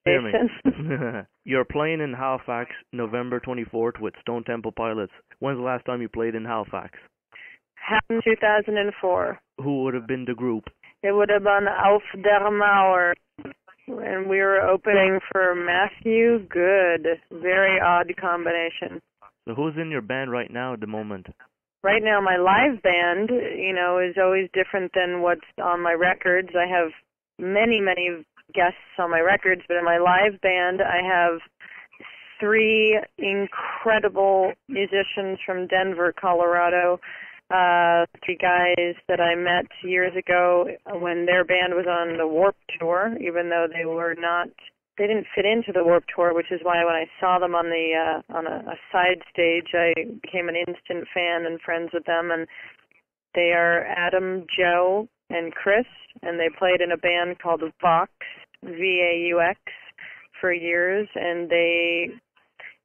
hear me. You're playing in Halifax November 24th with Stone Temple Pilots. When's the last time you played in Halifax? Happened 2004. Who would have been the group? It would have been Auf der Maur. And we were opening for Matthew Good. Very odd combination. So who's in your band right now at the moment? Right now, my live band, is always different than what's on my records. I have many, many guests on my records, but in my live band, I have 3 incredible musicians from Denver, Colorado. 3 guys that I met years ago when their band was on the Warp Tour, even though they didn't fit into the Warp Tour, which is why when I saw them on a side stage, I became an instant fan and friends with them. And they are Adam, Joe, and Chris, and they played in a band called Vox, V-A-U-X, for years. And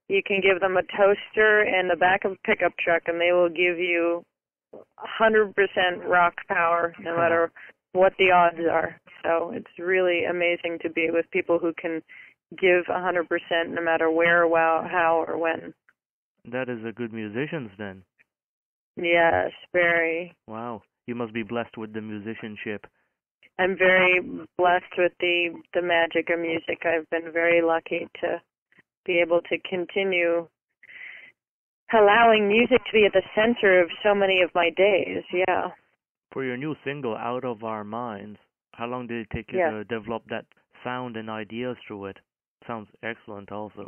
you can give them a toaster and the back of a pickup truck, and they will give you 100% rock power, no matter what the odds are. So it's really amazing to be with people who can give 100% no matter where, how, or when. That is a good musicians then. Yes, very. Wow, you must be blessed with the musicianship. I'm very blessed with the magic of music. I've been very lucky to be able to continue allowing music to be at the center of so many of my days, yeah. For your new single, Out of Our Minds, how long did it take you to develop that sound and ideas through it? Sounds excellent also.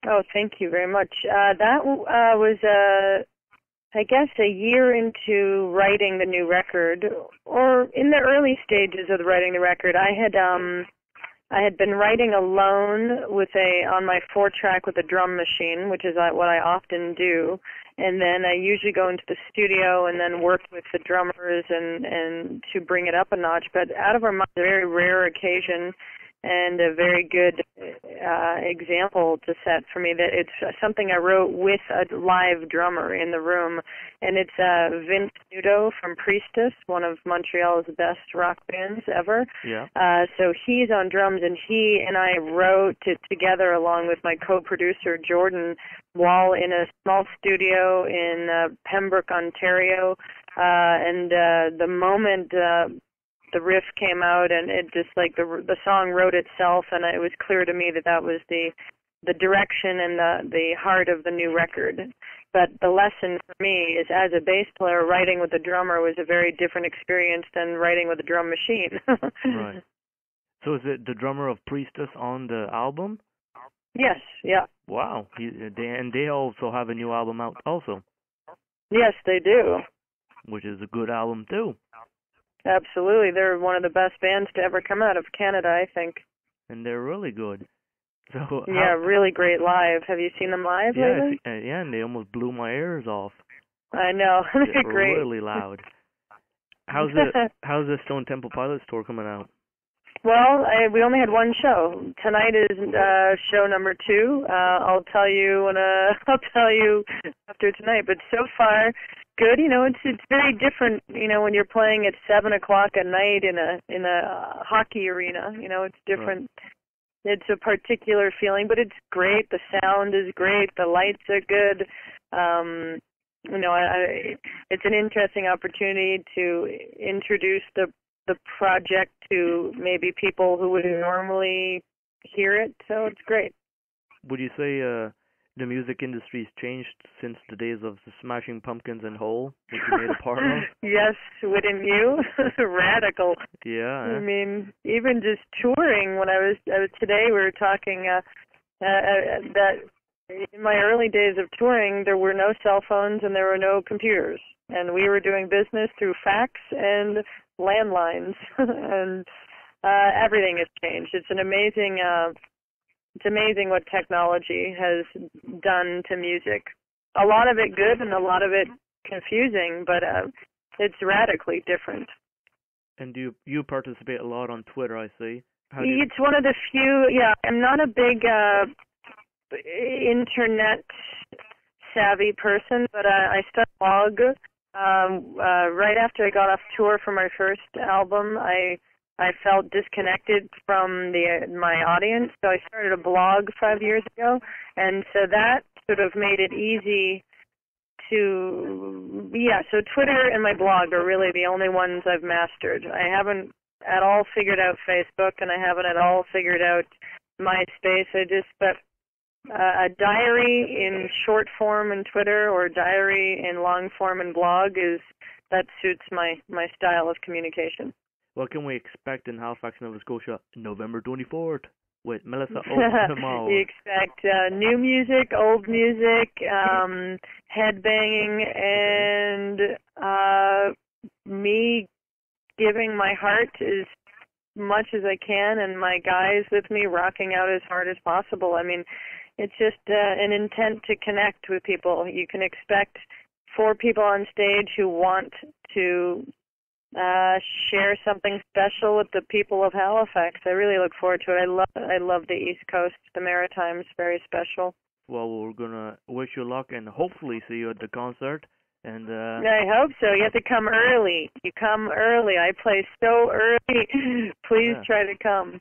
Oh, thank you very much. That was, I guess, a year into writing the new record, or in the early stages of writing the record. I had been writing alone on my 4-track with a drum machine, which is what I often do. And then I usually go into the studio and then work with the drummers and to bring it up a notch. But Out of Our Minds is a very rare occasion and a very good example to set for me that it's something I wrote with a live drummer in the room. And it's Vince Nudo from Priestess, one of Montreal's best rock bands ever. Yeah. So he's on drums, and he and I wrote it together along with my co-producer, Jordan Wall, in a small studio in Pembroke, Ontario. And the moment the riff came out, and it just like the song wrote itself, and it was clear to me that was the direction and the heart of the new record. But the lesson for me is, as a bass player, writing with a drummer was a very different experience than writing with a drum machine. Right. So is it the drummer of Priestess on the album? Yes, yeah. Wow. They also have a new album out also. Yes, they do. Which is a good album too. Absolutely. They're one of the best bands to ever come out of Canada, I think. And they're really good. So yeah, really great live. Have you seen them live lately? Yeah, and they almost blew my ears off. I know. They're great. Really loud. How's the Stone Temple Pilots tour coming out? Well, we only had one show. Tonight is show number 2. I'll tell you after tonight. But so far, good. It's very different. When you're playing at 7:00 at night in a hockey arena. It's different. Right. It's a particular feeling, but it's great. The sound is great. The lights are good. It's an interesting opportunity to introduce the project to maybe people who would normally hear it. So it's great. Would you say the music industry's changed since the days of the Smashing Pumpkins and Hole, which you made a part of? Yes, wouldn't you? Radical. Yeah. I mean, even just touring. When I was today, we were talking that in my early days of touring, there were no cell phones and there were no computers, and we were doing business through fax and landlines, and everything has changed. It's amazing what technology has done to music. A lot of it good and a lot of it confusing, but it's radically different. And you participate a lot on Twitter, I see. It's one of the few, I'm not a big internet savvy person, but I started a blog right after I got off tour for my first album. I I felt disconnected from my audience. So I started a blog 5 years ago, and so that sort of made it easy to, so Twitter and my blog are really the only ones I've mastered. I haven't at all figured out Facebook, and I haven't at all figured out MySpace. But a diary in short form in Twitter or a diary in long form in blog that suits my style of communication. What can we expect in Halifax, Nova Scotia, November 24th with Melissa Auf der Maur? You expect new music, old music, headbanging, and me giving my heart as much as I can, and my guys with me rocking out as hard as possible. I mean, it's just an intent to connect with people. You can expect 4 people on stage who want to share something special with the people of Halifax. I really look forward to it. I love the East Coast. The Maritime's very special. Well, we're gonna wish you luck and hopefully see you at the concert. And I hope so. You have to come early. You come early. I play so early. Please try to come.